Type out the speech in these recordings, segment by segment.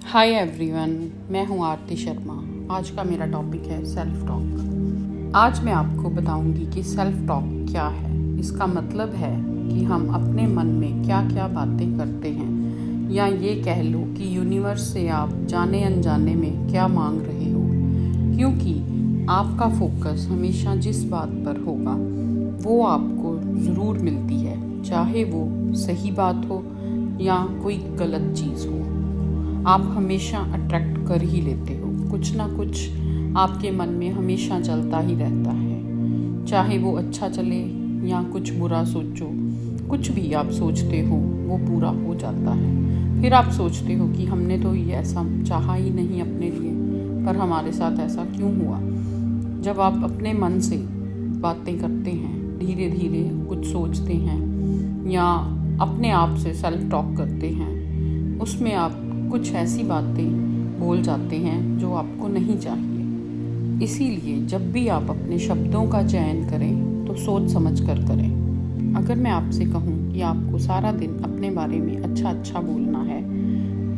Hi everyone, मैं हूँ आरती शर्मा। आज का मेरा टॉपिक है सेल्फ टॉक। आज मैं आपको बताऊंगी कि सेल्फ टॉक क्या है। इसका मतलब है कि हम अपने मन में क्या क्या बातें करते हैं, या ये कह लो कि यूनिवर्स से आप जाने अनजाने में क्या मांग रहे हो। क्योंकि आपका फोकस हमेशा जिस बात पर होगा वो आपको ज़रूर मिलती है, चाहे वो सही बात हो या कोई गलत चीज़ हो। आप हमेशा अट्रैक्ट कर ही लेते हो। कुछ ना कुछ आपके मन में हमेशा चलता ही रहता है, चाहे वो अच्छा चले या कुछ बुरा सोचो। कुछ भी आप सोचते हो वो पूरा हो जाता है। फिर आप सोचते हो कि हमने तो ये ऐसा चाहा ही नहीं अपने लिए, पर हमारे साथ ऐसा क्यों हुआ। जब आप अपने मन से बातें करते हैं, धीरे धीरे कुछ सोचते हैं या अपने आप से सेल्फ टॉक करते हैं, उसमें आप कुछ ऐसी बातें बोल जाते हैं जो आपको नहीं चाहिए। इसीलिए जब भी आप अपने शब्दों का चयन करें तो सोच समझ कर करें। अगर मैं आपसे कहूँ कि आपको सारा दिन अपने बारे में अच्छा बोलना है,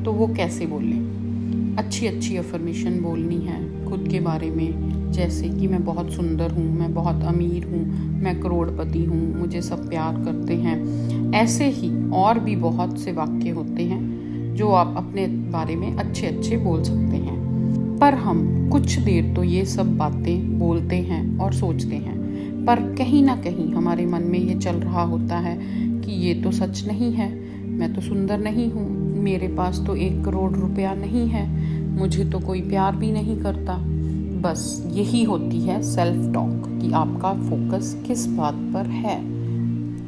तो वो कैसे बोलें। अच्छी अफर्मेशन बोलनी है खुद के बारे में, जैसे कि मैं बहुत सुंदर हूँ, मैं बहुत अमीर हूँ, मैं करोड़पति हूँ, मुझे सब प्यार करते हैं। ऐसे ही और भी बहुत से वाक्य होते हैं जो आप अपने बारे में अच्छे बोल सकते हैं। पर हम कुछ देर तो ये सब बातें बोलते हैं और सोचते हैं, पर कहीं ना कहीं हमारे मन में ये चल रहा होता है कि ये तो सच नहीं है, मैं तो सुंदर नहीं हूँ, मेरे पास तो 1 करोड़ रुपया नहीं है, मुझे तो कोई प्यार भी नहीं करता। बस यही होती है सेल्फ टॉक कि आपका फोकस किस बात पर है।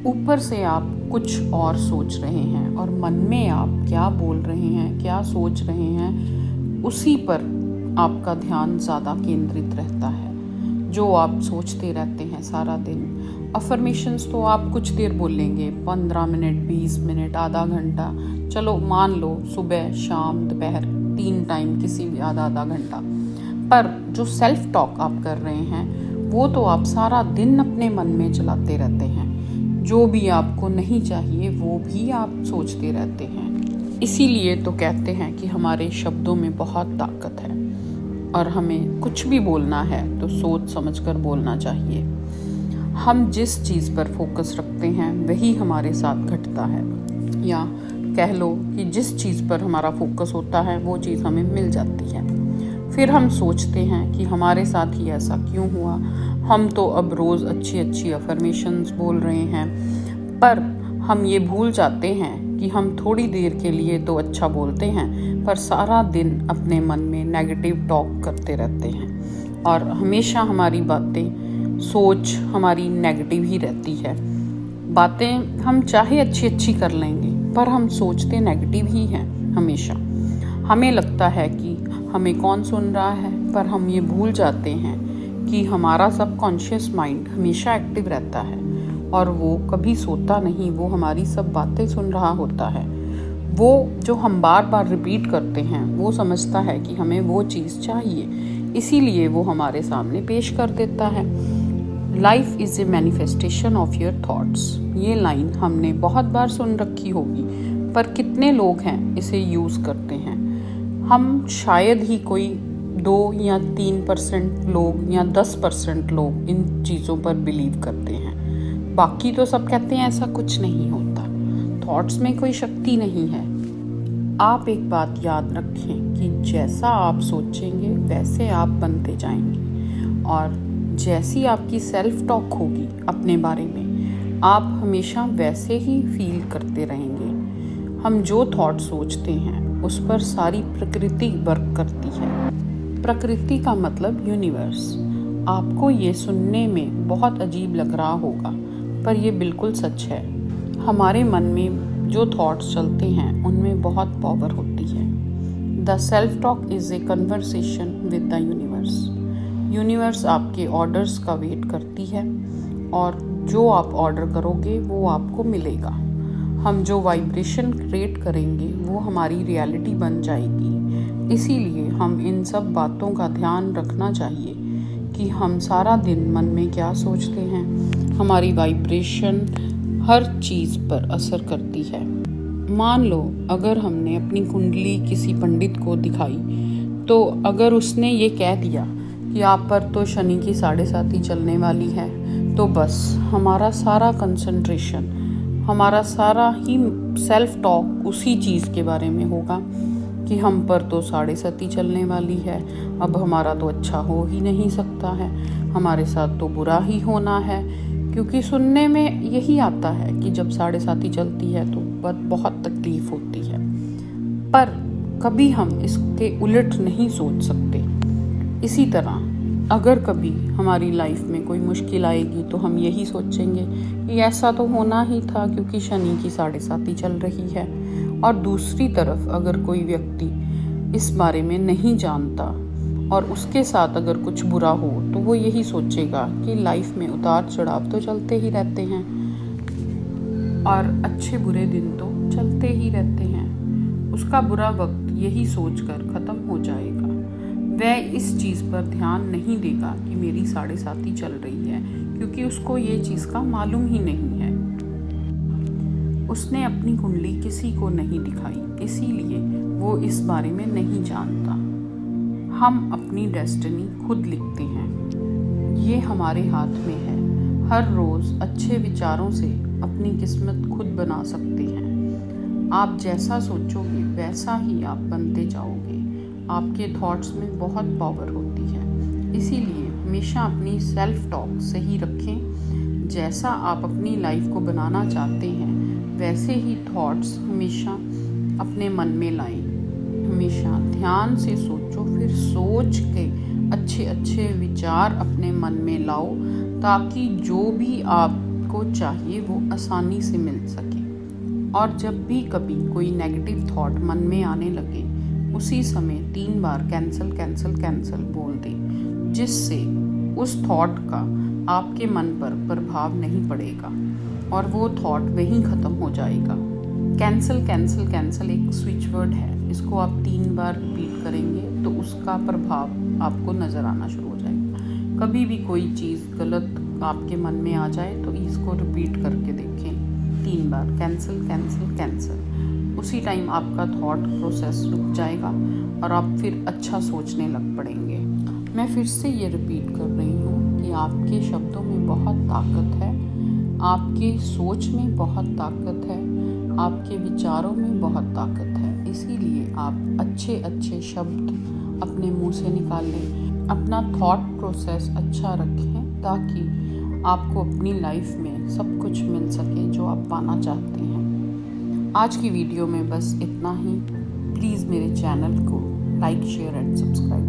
ऊपर से आप कुछ और सोच रहे हैं और मन में आप क्या बोल रहे हैं, क्या सोच रहे हैं, उसी पर आपका ध्यान ज़्यादा केंद्रित रहता है, जो आप सोचते रहते हैं सारा दिन। अफर्मेशंस तो आप कुछ देर बोलेंगे, 15 मिनट, 20 मिनट, आधा घंटा, चलो मान लो सुबह शाम दोपहर 3 टाइम, किसी भी आधा घंटा। पर जो सेल्फ टॉक आप कर रहे हैं वो तो आप सारा दिन अपने मन में चलाते रहते हैं। जो भी आपको नहीं चाहिए वो भी आप सोचते रहते हैं। इसीलिए तो कहते हैं कि हमारे शब्दों में बहुत ताकत है और हमें कुछ भी बोलना है तो सोच समझकर बोलना चाहिए। हम जिस चीज़ पर फोकस रखते हैं वही हमारे साथ घटता है, या कह लो कि जिस चीज़ पर हमारा फोकस होता है वो चीज़ हमें मिल जाती है। फिर हम सोचते हैं कि हमारे साथ ही ऐसा क्यों हुआ, हम तो अब रोज़ अच्छी अफर्मेशंस बोल रहे हैं। पर हम ये भूल जाते हैं कि हम थोड़ी देर के लिए तो अच्छा बोलते हैं, पर सारा दिन अपने मन में नेगेटिव टॉक करते रहते हैं और हमेशा हमारी बातें, सोच हमारी नेगेटिव ही रहती है। बातें हम चाहे अच्छी कर लेंगे, पर हम सोचते नेगेटिव ही हैं हमेशा। हमें लगता है कि हमें कौन सुन रहा है, पर हम ये भूल जाते हैं कि हमारा सबकॉन्शियस माइंड हमेशा एक्टिव रहता है और वो कभी सोता नहीं, वो हमारी सब बातें सुन रहा होता है। वो जो हम बार रिपीट करते हैं वो समझता है कि हमें वो चीज़ चाहिए, इसीलिए वो हमारे सामने पेश कर देता है। Life is a manifestation of your thoughts. ये लाइन हमने बहुत बार सुन रखी होगी, पर कितने लोग हैं इसे यूज़ करते हैं। हम शायद ही कोई 2 या 3% लोग या 10% लोग इन चीज़ों पर बिलीव करते हैं। बाकी तो सब कहते हैं ऐसा कुछ नहीं होता, थॉट्स में कोई शक्ति नहीं है। आप एक बात याद रखें कि जैसा आप सोचेंगे वैसे आप बनते जाएंगे, और जैसी आपकी सेल्फ टॉक होगी अपने बारे में, आप हमेशा वैसे ही फील करते रहेंगे। हम जो थॉट सोचते हैं उस पर सारी प्रकृति वर्क करती है। प्रकृति का मतलब यूनिवर्स। आपको ये सुनने में बहुत अजीब लग रहा होगा, पर ये बिल्कुल सच है। हमारे मन में जो थॉट्स चलते हैं उनमें बहुत पावर होती है। The self talk is a conversation with the universe. Universe आपके ऑर्डर्स का वेट करती है और जो आप ऑर्डर करोगे वो आपको मिलेगा। हम जो वाइब्रेशन क्रिएट करेंगे वो हमारी रियलिटी बन जाएगी। इसीलिए हम इन सब बातों का ध्यान रखना चाहिए कि हम सारा दिन मन में क्या सोचते हैं। हमारी वाइब्रेशन हर चीज़ पर असर करती है। मान लो अगर हमने अपनी कुंडली किसी पंडित को दिखाई, तो अगर उसने ये कह दिया कि आप पर तो शनि की 7.5 चलने वाली है, तो बस हमारा सारा कंसंट्रेशन, हमारा सारा ही सेल्फ टॉक उसी चीज़ के बारे में होगा कि हम पर तो 7.5 चलने वाली है, अब हमारा तो अच्छा हो ही नहीं सकता है, हमारे साथ तो बुरा ही होना है। क्योंकि सुनने में यही आता है कि जब 7.5 चलती है तो बहुत तकलीफ होती है, पर कभी हम इसके उलट नहीं सोच सकते। इसी तरह अगर कभी हमारी लाइफ में कोई मुश्किल आएगी तो हम यही सोचेंगे कि ऐसा तो होना ही था क्योंकि शनि की 7.5 चल रही है। और दूसरी तरफ अगर कोई व्यक्ति इस बारे में नहीं जानता और उसके साथ अगर कुछ बुरा हो तो वो यही सोचेगा कि लाइफ में उतार चढ़ाव तो चलते ही रहते हैं और अच्छे बुरे दिन तो चलते ही रहते हैं। उसका बुरा वक्त यही सोचकर ख़त्म हो जाएगा। वह इस चीज़ पर ध्यान नहीं देगा कि मेरी 7.5 चल रही है, क्योंकि उसको ये चीज़ का मालूम ही नहीं है। उसने अपनी कुंडली किसी को नहीं दिखाई, इसीलिए वो इस बारे में नहीं जानता। हम अपनी डेस्टिनी खुद लिखते हैं, ये हमारे हाथ में है। हर रोज़ अच्छे विचारों से अपनी किस्मत खुद बना सकते हैं। आप जैसा सोचोगे वैसा ही आप बनते जाओगे। आपके थॉट्स में बहुत पावर होती है, इसीलिए हमेशा अपनी सेल्फ टॉक सही रखें। जैसा आप अपनी लाइफ को बनाना चाहते हैं वैसे ही थॉट्स हमेशा अपने मन में लाएं। हमेशा ध्यान से सोचो, फिर सोच के अच्छे अच्छे विचार अपने मन में लाओ, ताकि जो भी आपको चाहिए वो आसानी से मिल सके। और जब भी कभी कोई नेगेटिव थॉट मन में आने लगे, उसी समय 3 बार कैंसल कैंसल कैंसल बोल दें, जिससे उस थॉट का आपके मन पर प्रभाव नहीं पड़ेगा और वो थॉट वहीं ख़त्म हो जाएगा। कैंसल कैंसल कैंसल एक स्विच वर्ड है, इसको आप 3 बार रिपीट करेंगे तो उसका प्रभाव आपको नज़र आना शुरू हो जाएगा। कभी भी कोई चीज़ गलत आपके मन में आ जाए तो इसको रिपीट करके देखें 3 बार, कैंसल कैंसल कैंसल। उसी टाइम आपका थॉट प्रोसेस रुक जाएगा और आप फिर अच्छा सोचने लग पड़ेंगे। मैं फिर से ये रिपीट कर रही हूँ कि आपके शब्दों में बहुत ताकत है, आपके सोच में बहुत ताकत है, आपके विचारों में बहुत ताकत है। इसीलिए आप अच्छे अच्छे शब्द अपने मुंह से निकालें, अपना थॉट प्रोसेस अच्छा रखें, ताकि आपको अपनी लाइफ में सब कुछ मिल सके जो आप पाना चाहते हैं। आज की वीडियो में बस इतना ही। प्लीज़ मेरे चैनल को लाइक, शेयर एंड सब्सक्राइब